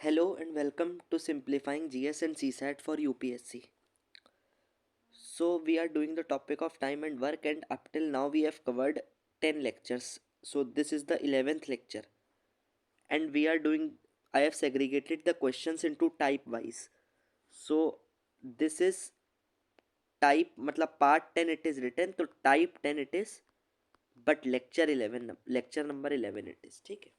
Hello and welcome to Simplifying GS and CSAT for UPSC. So we are doing the topic of time and work, and up till now we have covered 10 lectures. So this is the 11th lecture, and we are doing I have segregated the questions into type wise. So this is type मतलब part 10 it is written, तो type 10 it is, but lecture number 11 it is. ठीक है.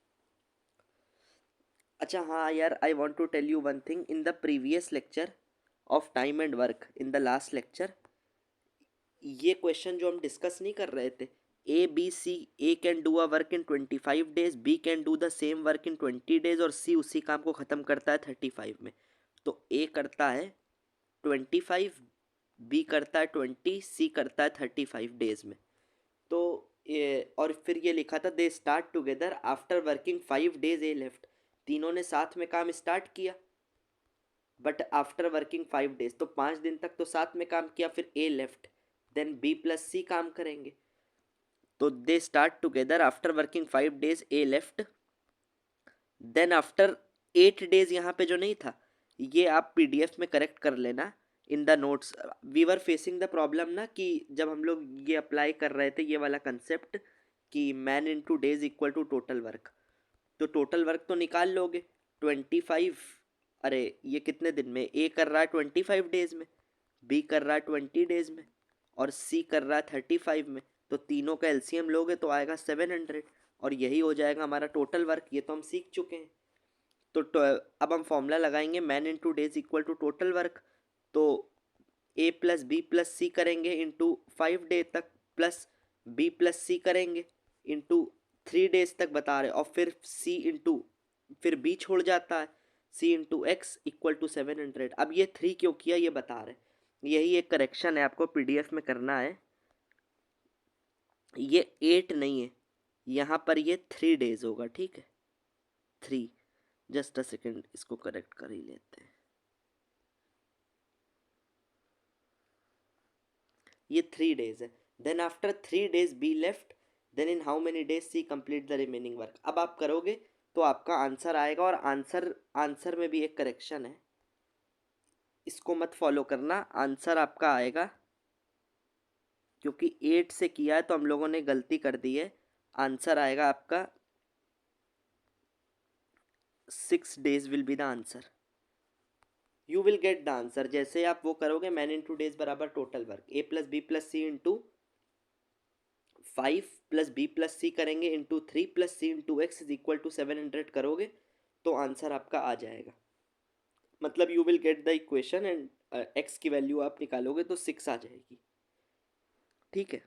अच्छा हाँ यार, I want to tell you one thing. In the previous lecture of time and work, in the last lecture, ये question जो हम discuss नहीं कर रहे थे, A B C, A can do a work in 25 days, B can do the same work in 20 days, और सी उसी काम को ख़त्म करता है 35 में. तो ए करता है 25, बी करता है 20, सी करता है 35 days में. तो और फिर ये लिखा था दे start together after working 5 days, A left. तीनों ने साथ में काम स्टार्ट किया, बट आफ्टर वर्किंग 5 days, तो 5 दिन तक तो साथ में काम किया. फिर A left, then B plus C काम करेंगे. तो they start together after working 5 days, A left. Then after 8 days, यहाँ पे जो नहीं था ये आप पीडीएफ में करेक्ट कर लेना in the notes. We were facing the problem ना कि जब हम लोग ये अप्लाई कर रहे थे ये वाला कंसेप्ट कि man into days equal to total work, तो टोटल वर्क तो निकाल लोगे 25. अरे ये कितने दिन में, ए कर रहा है 25 days में, बी कर रहा है 20 days में, और सी कर रहा है 35 में. तो तीनों का एलसीएम लोगे तो आएगा 700, और यही हो जाएगा हमारा टोटल वर्क. ये तो हम सीख चुके हैं. तो अब हम फॉर्मूला लगाएंगे man into days equal to total work. तो A plus B plus C करेंगे इंटू 5 day तक, प्लस बी प्लस सी करेंगे इंटू 3 days तक बता रहे, और फिर सी इंटू, फिर बी छोड़ जाता है, सी इंटू एक्स इक्वल टू 700. अब ये 3 क्यों किया ये बता रहे, यही एक करेक्शन है आपको पीडीएफ में करना है. ये 8 नहीं है, यहाँ पर ये 3 days होगा. ठीक है, 3. जस्ट अ सेकेंड, इसको करेक्ट कर ही लेते हैं. ये 3 days है. Then after 3 days be left, then in how many days C complete the remaining work. अब आप करोगे तो आपका आंसर आएगा, और आंसर में भी एक करेक्शन है, इसको मत फॉलो करना. आंसर आपका आएगा, क्योंकि 8 से किया है तो हम लोगों ने गलती कर दी है. आंसर आएगा आपका 6 days will be the answer. You will get the answer. जैसे आप वो करोगे मैन इंटू डेज बराबर total work, A plus B plus C into 5 plus B plus C करेंगे into 3 plus C into x is equal to 700 करोगे तो answer आपका आ जाएगा. मतलब you will get the equation and x की value आप निकालोगे तो 6 आ जाएगी. ठीक है,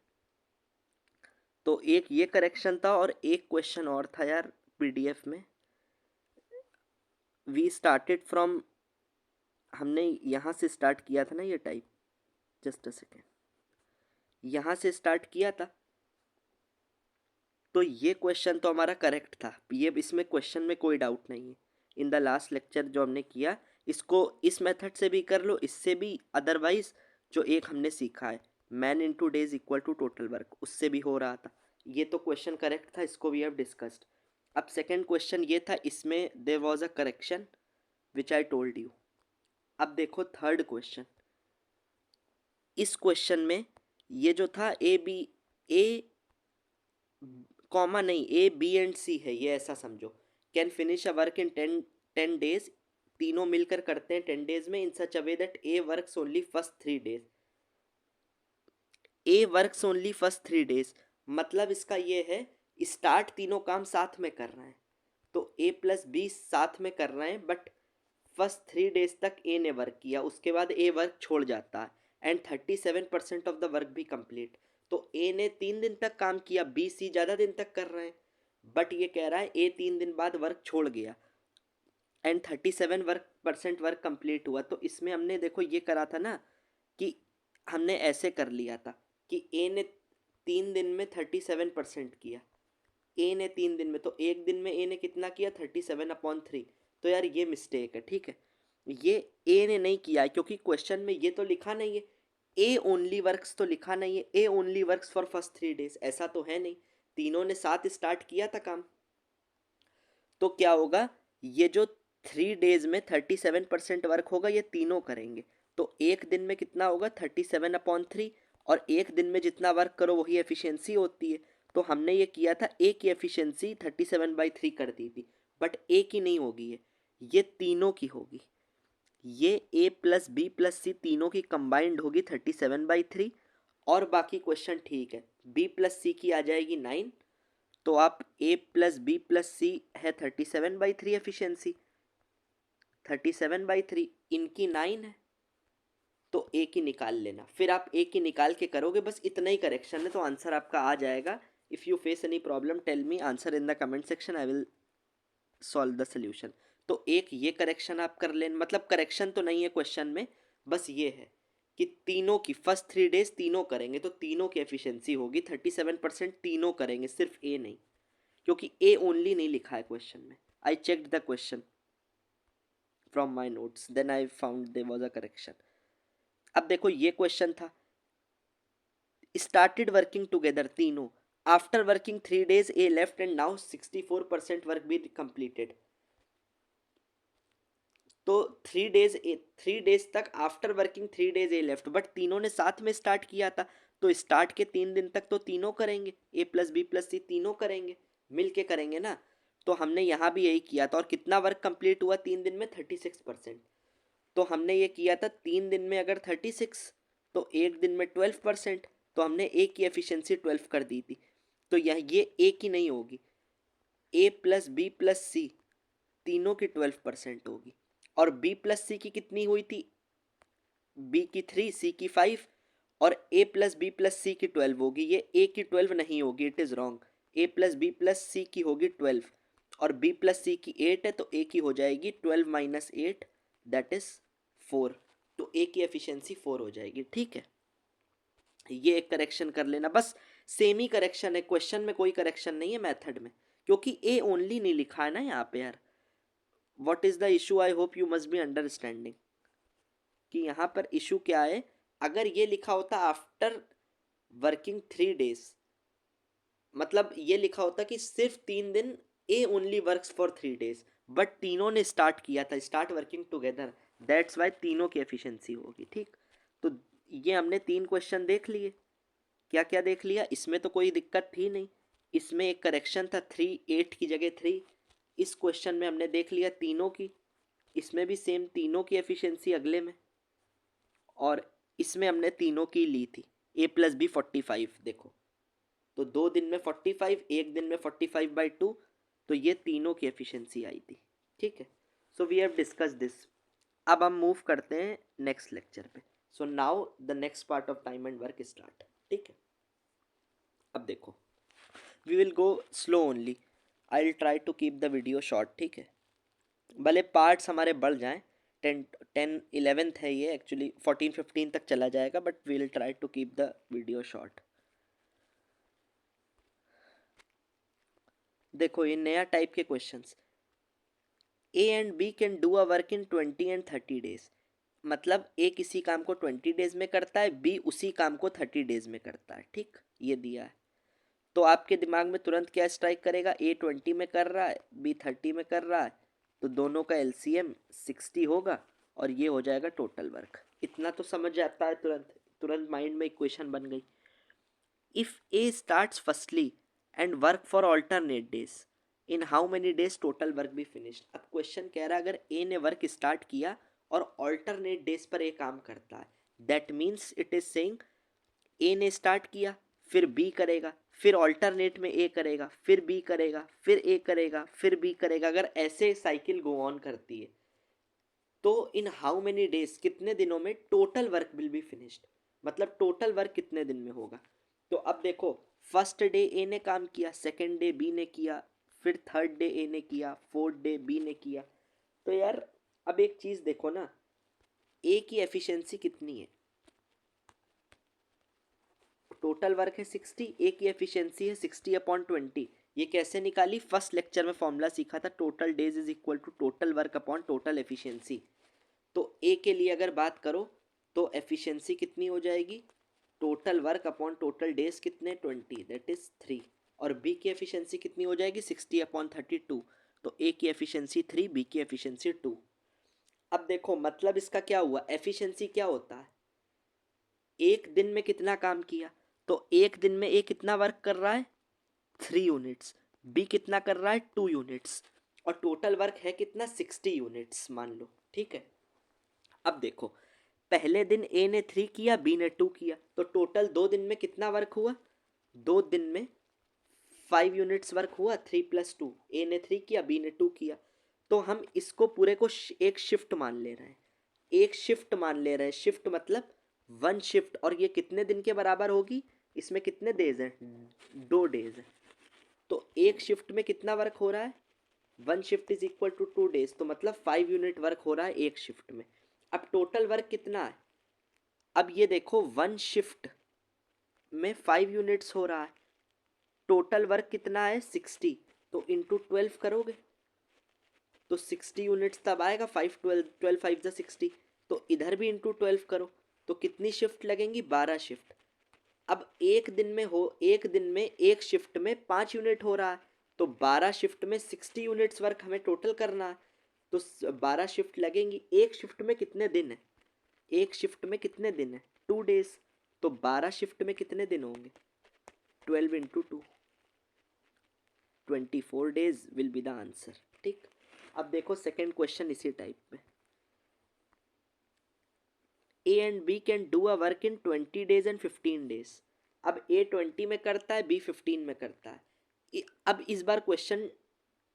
तो एक ये करेक्शन था, और एक क्वेश्चन और था यार पीडीएफ में. वी स्टार्टेड फ्रॉम, हमने यहाँ से स्टार्ट किया था ना ये टाइप. जस्ट अ सेकेंड, यहाँ से स्टार्ट किया था. तो ये क्वेश्चन तो हमारा करेक्ट था, ये इसमें क्वेश्चन में कोई डाउट नहीं है. इन द लास्ट लेक्चर जो हमने किया, इसको इस मेथड से भी कर लो, इससे भी. अदरवाइज जो एक हमने सीखा है man into days equal to total work, उससे भी हो रहा था. ये तो क्वेश्चन करेक्ट था, इसको भी हैव डिस्कस्ड. अब सेकेंड क्वेश्चन ये था, इसमें there was a correction which I told you. अब देखो थर्ड क्वेश्चन. इस क्वेश्चन में ये जो था ए कॉमा नहीं, ए बी एंड सी है, ये ऐसा समझो. Can finish a work in 10 days, तीनों मिलकर करते हैं 10 days में, in such a way that A works only first 3 days. A works only first 3 days मतलब इसका ये है स्टार्ट तीनों काम साथ में कर रहे हैं, तो ए प्लस बी साथ में कर रहे हैं, बट फर्स्ट 3 days तक ए ने वर्क किया, उसके बाद ए वर्क छोड़ जाता है, एंड 37% ऑफ द वर्क भी कंप्लीट. तो ए ने 3 दिन तक काम किया, बी सी ज़्यादा दिन तक कर रहे हैं, बट ये कह रहा है ए 3 दिन बाद वर्क छोड़ गया, एंड 37% वर्क कंप्लीट हुआ. तो इसमें हमने देखो ये करा था ना कि हमने ऐसे कर लिया था कि ए ने 3 दिन में 37% किया, ए ने 3 दिन में, तो एक दिन में ए ने कितना किया 37/3. तो यार ये मिस्टेक है. ठीक है, ये ए ने नहीं किया क्योंकि क्वेश्चन में ये तो लिखा नहीं है, ए ओनली वर्क्स तो लिखा नहीं है, A only works for first 3 days ऐसा तो है नहीं. तीनों ने साथ स्टार्ट किया था काम. तो क्या होगा, ये जो 3 डेज में 37% वर्क होगा, ये तीनों करेंगे, तो एक दिन में कितना होगा 37/3, और एक दिन में जितना वर्क करो वही एफिशिएंसी होती है। तो हमने ये किया था, ए की एफिशिएंसी 37/3 कर दी थी, बट ए की नहीं होगी, ये तीनों की होगी। ये ए प्लस बी प्लस सी तीनों की कंबाइंड होगी 37/3, और बाकी क्वेश्चन ठीक है। बी प्लस सी की आ जाएगी 9, तो आप ए प्लस बी प्लस सी है 37/3 एफिशिएंसी, 37/3 इनकी 9 है, तो ए की निकाल लेना। फिर आप ए की निकाल के करोगे, बस इतना ही करेक्शन है, तो आंसर आपका आ जाएगा। If you face any problem tell me answer in the comment section, I will solve the solution. तो एक ये करेक्शन आप कर लें, मतलब करेक्शन तो नहीं है क्वेश्चन में, बस ये है कि तीनों की फर्स्ट 3 डेज तीनों करेंगे, तो तीनों की एफिशिएंसी होगी 37%, तीनों करेंगे, सिर्फ ए नहीं, क्योंकि ए ओनली नहीं लिखा है क्वेश्चन में। I checked the question from my notes, then I found there was a correction. अब देखो ये क्वेश्चन था, स्टार्टेड वर्किंग टुगेदर तीनों, after working 3 days A left and now 64% work be completed. तो 3 डेज तक after working 3 days A left, but तीनों ने साथ में स्टार्ट किया था, तो स्टार्ट के 3 दिन तक तो तीनों करेंगे, ए प्लस बी प्लस सी तीनों करेंगे, मिल के करेंगे ना। तो हमने यहाँ भी यही किया था, और कितना वर्क कंप्लीट हुआ 3 दिन में 36%। तो हमने ये किया था 3 दिन में अगर 36, तो एक दिन में 12%, तो हमने ए की एफिशिएंसी 12 कर दी थी। तो ये ए की नहीं होगी, ए प्लस बी प्लस सी तीनों की 12% होगी, और बी प्लस सी की कितनी हुई थी, बी की 3, सी की 5, और A plus B plus C की 12 होगी, ये ए की 12 नहीं होगी, it is wrong. A plus B plus C की होगी 12, और बी प्लस सी की 8 है, तो ए की हो जाएगी 12 माइनस 8, दैट इज़ 4। तो ए की एफिशिएंसी 4 हो जाएगी, ठीक है। ये एक करेक्शन कर लेना, बस सेम ही करेक्शन है, क्वेश्चन में कोई करेक्शन नहीं है मेथड में, क्योंकि ए ओनली नहीं लिखा है ना यहाँ पे यार। What is the issue, I hope you must be understanding कि यहाँ पर इशू क्या है। अगर ये लिखा होता आफ्टर वर्किंग 3 डेज, मतलब ये लिखा होता कि सिर्फ 3 दिन A only works for 3 days, but तीनों ने स्टार्ट किया था, start working together, that's why तीनों की एफिशिएंसी होगी, ठीक। तो ये हमने 3 क्वेश्चन देख लिए। क्या क्या देख लिया, इसमें तो कोई दिक्कत थी नहीं, इसमें एक करेक्शन था 3, 8 की जगह 3। इस क्वेश्चन में हमने देख लिया तीनों की, इसमें भी सेम तीनों की एफिशिएंसी अगले में, और इसमें हमने तीनों की ली थी, ए प्लस बी 45। देखो, तो 2 दिन में 45, एक दिन में 45/2, तो ये तीनों की एफिशिएंसी आई थी, ठीक है। So we have discuss this. अब हम मूव करते हैं नेक्स्ट लेक्चर पे। So now the next part of time and work start, ठीक है। अब देखो, we will go slow only, I will try to keep the video short, ठीक है। भले पार्ट्स हमारे बढ़ जाएं, 10 11th है ये, एक्चुअली 14 15 तक चला जाएगा, but we will try to keep the video short. देखो ये नया टाइप के questions, A and B can do a work in 20 and 30 days, मतलब ए किसी काम को 20 डेज में करता है, बी उसी काम को 30 डेज में करता है, ठीक, ये दिया है। तो आपके दिमाग में तुरंत क्या स्ट्राइक करेगा, ए 20 में कर रहा है, बी 30 में कर रहा है, तो दोनों का एलसीएम 60 होगा, और ये हो जाएगा टोटल वर्क। इतना तो समझ जाता है, तुरंत तुरंत माइंड में इक्वेशन बन गई। If A starts firstly and work for alternate days, in how many days total work B finished. अब क्वेश्चन कह रहा है अगर ए ने वर्क स्टार्ट किया और ऑल्टरनेट डेज पर ए काम करता है, that means it is saying ए ने स्टार्ट किया, फिर बी करेगा, फिर ऑल्टरनेट में ए करेगा, फिर बी करेगा, फिर ए करेगा, फिर बी करेगा। अगर ऐसे साइकिल गो ऑन करती है, तो इन हाउ मेनी डेज कितने दिनों में total work will be finished, मतलब टोटल वर्क कितने दिन में होगा। तो अब देखो, फर्स्ट डे ए ने काम किया, सेकेंड डे बी ने किया, फिर थर्ड डे ए ने किया, फोर्थ डे बी ने किया। तो यार अब एक चीज़ देखो ना, ए की एफिशिएंसी कितनी है, टोटल वर्क है 60, ए की एफिशिएंसी है 60/20। ये कैसे निकाली, फर्स्ट लेक्चर में फॉर्मूला सीखा था, total days is equal to total work upon total efficiency. तो ए के लिए अगर बात करो तो एफिशिएंसी कितनी हो जाएगी, total work upon total days कितने 20, दैट इज 3, और बी की एफिशिएंसी कितनी हो जाएगी 60/32। तो ए की एफिशिएंसी 3, बी की एफिशिएंसी 2। अब देखो मतलब इसका क्या हुआ, एफिशिएंसी क्या होता है, एक दिन में कितना काम किया, तो एक दिन में ए कितना वर्क कर रहा है 3 यूनिट्स, बी कितना कर रहा है 2 यूनिट्स, और टोटल वर्क है कितना 60 यूनिट्स मान लो, ठीक है। अब देखो पहले दिन ए ने 3 किया, बी ने 2 किया, तो टोटल 2 दिन में कितना वर्क हुआ, 2 दिन में 5 यूनिट्स वर्क हुआ, 3 + 2, ए ने 3 किया, बी ने 2 किया। तो हम इसको पूरे को एक शिफ्ट मान ले रहे हैं, एक शिफ्ट मान ले रहे हैं, शिफ्ट मतलब 1 शिफ्ट, और ये कितने दिन के बराबर होगी, इसमें कितने डेज हैं 2 डेज है। तो एक शिफ्ट में कितना वर्क हो रहा है, 1 shift is equal to 2 days, तो मतलब 5 यूनिट वर्क हो रहा है एक शिफ्ट में। अब टोटल वर्क कितना है, अब ये देखो 1 शिफ्ट में 5 यूनिट्स हो रहा है, टोटल वर्क कितना है 60, तो इंटू 12 करोगे तो 60 यूनिट्स तब आएगा, 5 12 12 5 = 60, तो इधर भी इंटू 12 करो तो कितनी शिफ्ट लगेंगी 12 शिफ्ट। अब एक दिन में हो, एक दिन में एक शिफ्ट में 5 यूनिट हो रहा है, तो 12 शिफ्ट में 60 यूनिट्स वर्क हमें टोटल करना है, तो 12 शिफ्ट लगेंगी। एक शिफ्ट में कितने दिन है, एक शिफ्ट में कितने दिन है 2 डेज, तो 12 शिफ्ट में कितने दिन होंगे 12 × 2, 24 days will be the answer, ठीक। अब देखो सेकेंड क्वेश्चन इसी टाइप में, A and B can do a work in 20 days and 15 days। अब ए 20 में करता है, बी 15 में करता है। अब इस बार क्वेश्चन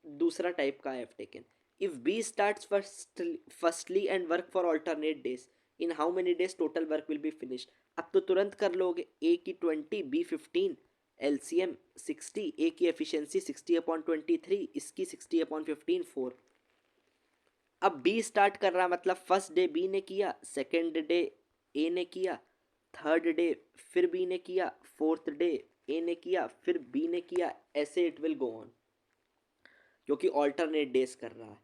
दूसरा टाइप का I have taken, if B starts firstly and work for alternate days, in how many days total work will be finished. अब तो तुरंत कर लोगे, ए की 20, बी 15, एलसीएम 60, ए की एफिशिएंसी 60/23, इसकी 60/15 4। अब बी स्टार्ट कर रहा मतलब फर्स्ट डे बी ने किया, सेकेंड डे ए ने किया, थर्ड डे फिर बी ने किया, फोर्थ डे ए ने किया, फिर बी ने किया, ऐसे इट विल गो ऑन, क्योंकि ऑल्टरनेट डेज कर रहा है।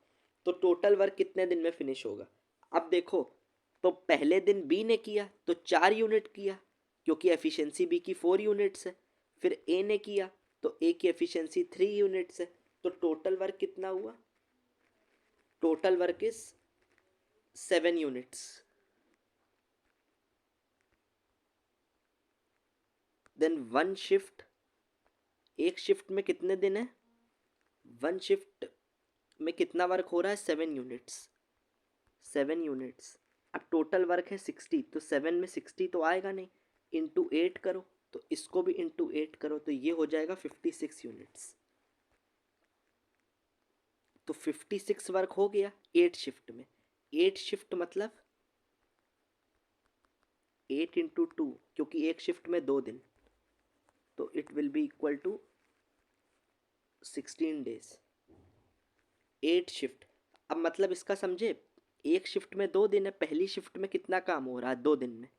तो टोटल वर्क कितने दिन में फिनिश होगा, अब देखो तो पहले दिन बी ने किया तो 4 यूनिट किया, क्योंकि एफिशिएंसी बी की 4 यूनिट्स है। फिर ए ने किया तो ए की एफिशिएंसी 3 यूनिट्स है, तो टोटल वर्क कितना हुआ, total work is 7 units. Then 1 shift, एक शिफ्ट में कितने दिन है, 1 शिफ्ट में कितना वर्क हो रहा है 7 यूनिट्स, 7 यूनिट्स। अब टोटल वर्क है 60, तो 7 में 60 तो आएगा नहीं, इंटू 8 करो, तो इसको भी इंटू 8 करो, तो ये हो जाएगा 56 यूनिट्स। तो 56 वर्क हो गया 8 शिफ्ट में, 8 शिफ्ट मतलब 8 × 2, क्योंकि एक शिफ्ट में 2 दिन, तो it will be equal to 16 days, 8 shift. अब मतलब इसका समझे, एक शिफ्ट में 2 दिन है, पहली शिफ्ट में कितना काम हो रहा है 2 दिन में,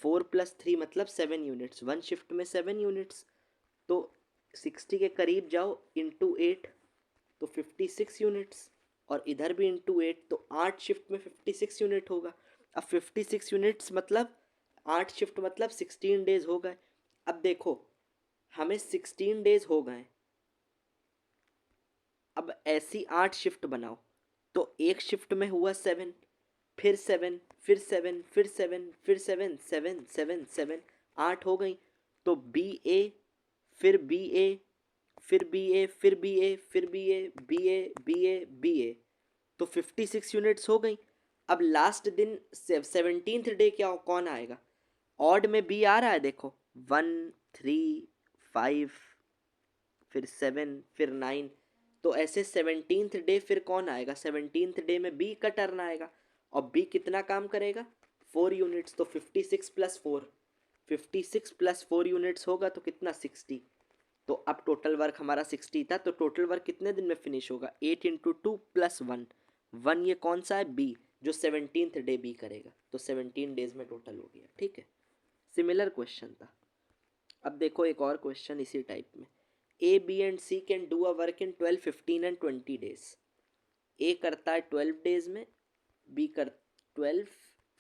4 + 3 मतलब 7 यूनिट्स, 1 शिफ्ट में 7 यूनिट्स, तो 60 के करीब जाओ इंटू 8, तो 56 यूनिट्स, और इधर भी इंटू 8, तो 8 शिफ्ट में 56 यूनिट होगा। अब 56 यूनिट्स मतलब 8 शिफ्ट मतलब 16 डेज हो गए। अब देखो हमें 16 डेज हो गए, अब ऐसी 8 शिफ्ट बनाओ, तो एक शिफ्ट में हुआ 7, फिर 7, फिर 7, फिर 7, फिर 7, 7 7 7, 8 हो गई, तो बी ए, फिर बी ए, फिर बी ए, फिर बी ए, फिर बी ए, बी ए, बी ए, बी ए, तो 56 यूनिट्स हो गई। अब लास्ट दिन 17th डे क्या कौन आएगा, ऑड में बी आ रहा है देखो, 1 3 5, फिर 7, फिर 9, तो ऐसे 17th डे फिर कौन आएगा, 17th डे में बी का टर्न आएगा, और बी कितना काम करेगा 4 यूनिट्स, तो 56 + 4, 56 + 4 यूनिट्स होगा तो कितना 60। तो अब टोटल वर्क हमारा 60 था, तो टोटल वर्क कितने दिन में फिनिश होगा 8 × 2 + 1, 1 ये कौन सा है बी, जो 17th डे बी करेगा, तो 17 डेज में टोटल हो गया, ठीक है। सिमिलर क्वेश्चन था। अब देखो एक और क्वेश्चन इसी टाइप में, A B and C can do a work in 12 15 and 20 days. A करता है 12 डेज में, बी कर 12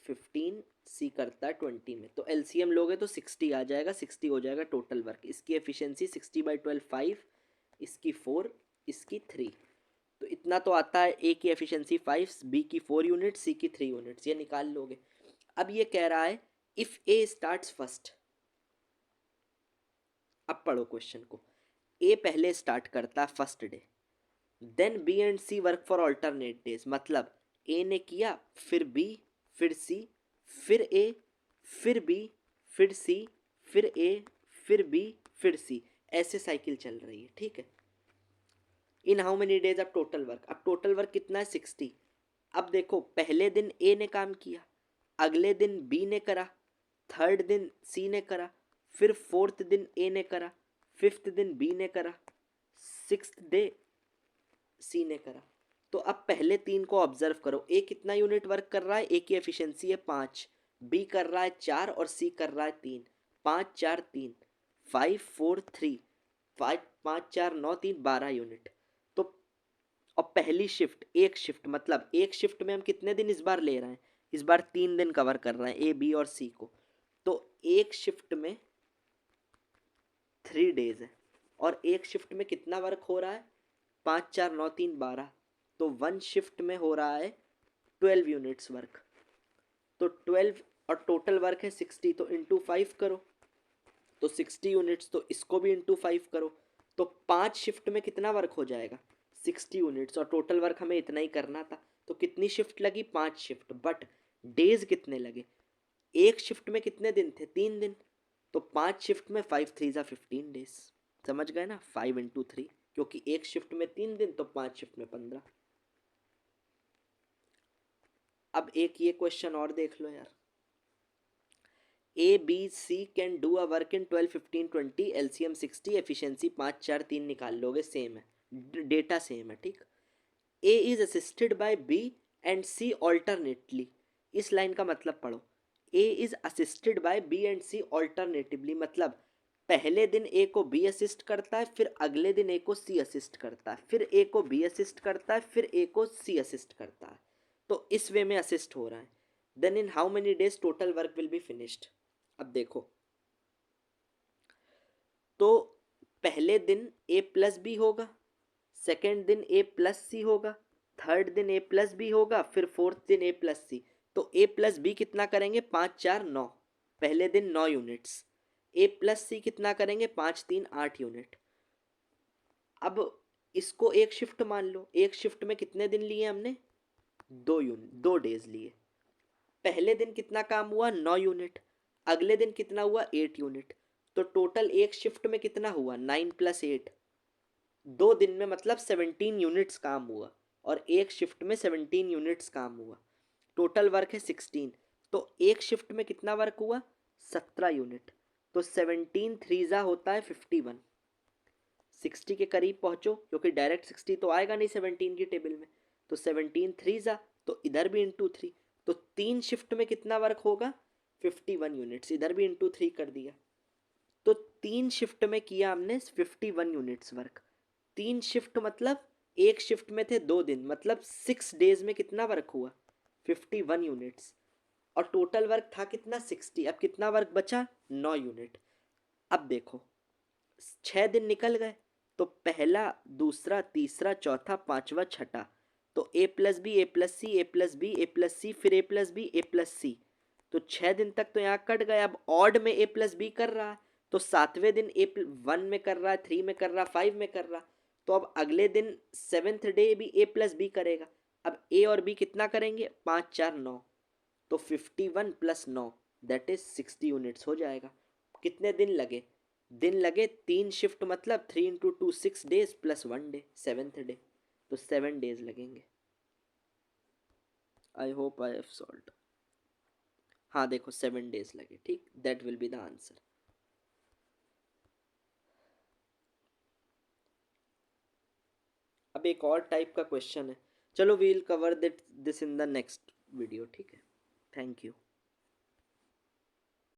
15, सी करता है 20 में, तो एलसीएम लोगे तो 60 आ जाएगा, 60 हो जाएगा टोटल वर्क। इसकी एफिशिएंसी 60/12 5, इसकी 4, इसकी 3, इतना तो आता है, ए की एफिशिएंसी 5, बी की 4 यूनिट्स, सी की 3 यूनिट्स, ये निकाल लोगे। अब ये कह रहा है इफ ए स्टार्ट्स फर्स्ट। अब पढ़ो क्वेश्चन को। ए पहले स्टार्ट करता है first day, then B and C work for alternate days, मतलब ए ने किया, फिर बी, फिर सी, फिर ए, फिर बी, फिर सी, फिर ए, फिर बी, फिर सी, ऐसे साइकिल चल रही है, ठीक है। इन हाउ मेनी डेज अब टोटल वर्क, अब टोटल वर्क कितना है 60। अब देखो पहले दिन ए ने काम किया, अगले दिन बी ने करा, थर्ड दिन सी ने करा, फिर फोर्थ दिन ए ने करा, फिफ्थ दिन बी ने करा, सिक्स्थ डे सी ने करा। तो अब पहले तीन को ऑब्जर्व करो, ए कितना यूनिट वर्क कर रहा है, ए की एफिशिएंसी है 5, बी कर रहा है 4 और सी कर रहा है 3, 5 4 3, 5 4 3, 5 5 4 9 3, 12 यूनिट। तो और पहली शिफ्ट, एक शिफ्ट, मतलब एक शिफ्ट में हम कितने दिन इस बार ले रहे हैं, इस बार 3 दिन कवर कर रहे हैं ए बी और सी को। तो एक शिफ्ट में 3 डेज है, और एक शिफ्ट में कितना वर्क हो रहा है, 5 4 9 3 12, तो वन शिफ्ट में हो रहा है 12 यूनिट्स वर्क। तो 12 और टोटल वर्क है 60, तो इंटू 5 करो, तो 60 यूनिट्स, तो इसको भी इंटू 5 करो, तो 5 शिफ्ट में कितना वर्क हो जाएगा 60 यूनिट्स, और टोटल वर्क हमें इतना ही करना था। तो कितनी शिफ्ट लगी, 5 शिफ्ट, बट डेज कितने लगे, एक शिफ्ट में कितने दिन थे, 3 दिन, तो 5 शिफ्ट में 5 3 जा 15 डेज। समझ गए ना, 5 इंटू 3, क्योंकि एक शिफ्ट में 3 दिन, तो 5 शिफ्ट में 15। अब एक ये क्वेश्चन और देख लो यार, A B C can do a work in 12 15 20, LCM 60, efficiency 5 4 3 निकाल लोगे, सेम है, डेटा सेम है, ठीक। A is assisted by B and C alternately, इस लाइन का मतलब पढ़ो, A is assisted by B and C alternatively, मतलब पहले दिन ए को बी असिस्ट करता है, फिर अगले दिन ए को सी असिस्ट करता है, फिर ए को बी असिस्ट करता है, फिर ए को सी असिस्ट करता है। तो इस वे में असिस्ट हो रहा है। Then in how many days total work will be finished. अब देखो, तो पहले दिन ए प्लस बी होगा, सेकेंड दिन ए प्लस सी होगा, थर्ड दिन ए प्लस बी होगा, फिर फोर्थ दिन ए प्लस सी। तो ए प्लस बी कितना करेंगे, 5 4 9, पहले दिन 9 यूनिट्स। ए प्लस सी कितना करेंगे, 5 3 8 यूनिट। अब इसको एक शिफ्ट मान लो, एक शिफ्ट में कितने दिन लिए हमने, 2 डेज लिए। पहले दिन कितना काम हुआ, 9 यूनिट, अगले दिन कितना हुआ, 8 यूनिट। तो टोटल एक शिफ्ट में कितना हुआ, 9 + 8, 2 दिन में मतलब 17 यूनिट्स काम हुआ, और एक शिफ्ट में 17 यूनिट्स काम हुआ। टोटल वर्क है 16, तो एक शिफ्ट में कितना वर्क हुआ, 17 यूनिट। तो 17 3 होता है 51, 60 के करीब पहुंचो, क्योंकि डायरेक्ट 60 तो आएगा नहीं 17 की टेबल में। तो 17 3 तो इधर भी इंटू 3, तो 3 शिफ्ट में कितना वर्क होगा, 51 यूनिट्स, इधर भी इंटू 3 कर दिया। तो 3 शिफ्ट में किया हमने 51 यूनिट्स वर्क। 3 शिफ्ट मतलब एक शिफ्ट में थे 2 दिन, मतलब 6 डेज में कितना वर्क हुआ, 51 यूनिट्स। और टोटल वर्क था कितना, 60। अब कितना वर्क बचा, 9 यूनिट। अब देखो 6 दिन निकल गए, तो पहला दूसरा तीसरा चौथा पांचवा छठा, तो A plus B, A plus C, A plus B, A plus सी, फिर ए प्लस बी, ए प्लस सी। तो 6 दिन तक तो यहाँ कट गए। अब ऑड में ए प्लस बी कर रहा है, तो 7वें दिन ए 1 में कर रहा है, 3 में कर रहा है, 5 में कर रहा। तो अब अगले दिन 7th डे भी ए प्लस बी करेगा। अब ए और बी कितना करेंगे, 5 4 9, तो 51 + 9 दैट इज 60 यूनिट्स हो जाएगा। कितने दिन लगे, दिन लगे 3 शिफ्ट, मतलब 3 × 2 6 डेज + 1 डे 7th डे, तो 7 डेज लगेंगे। I hope I have solved. हाँ देखो 7 डेज लगे, ठीक, that will be the answer. अब एक और टाइप का क्वेश्चन है, चलो we will cover this in the next video, ठीक है। Thank you.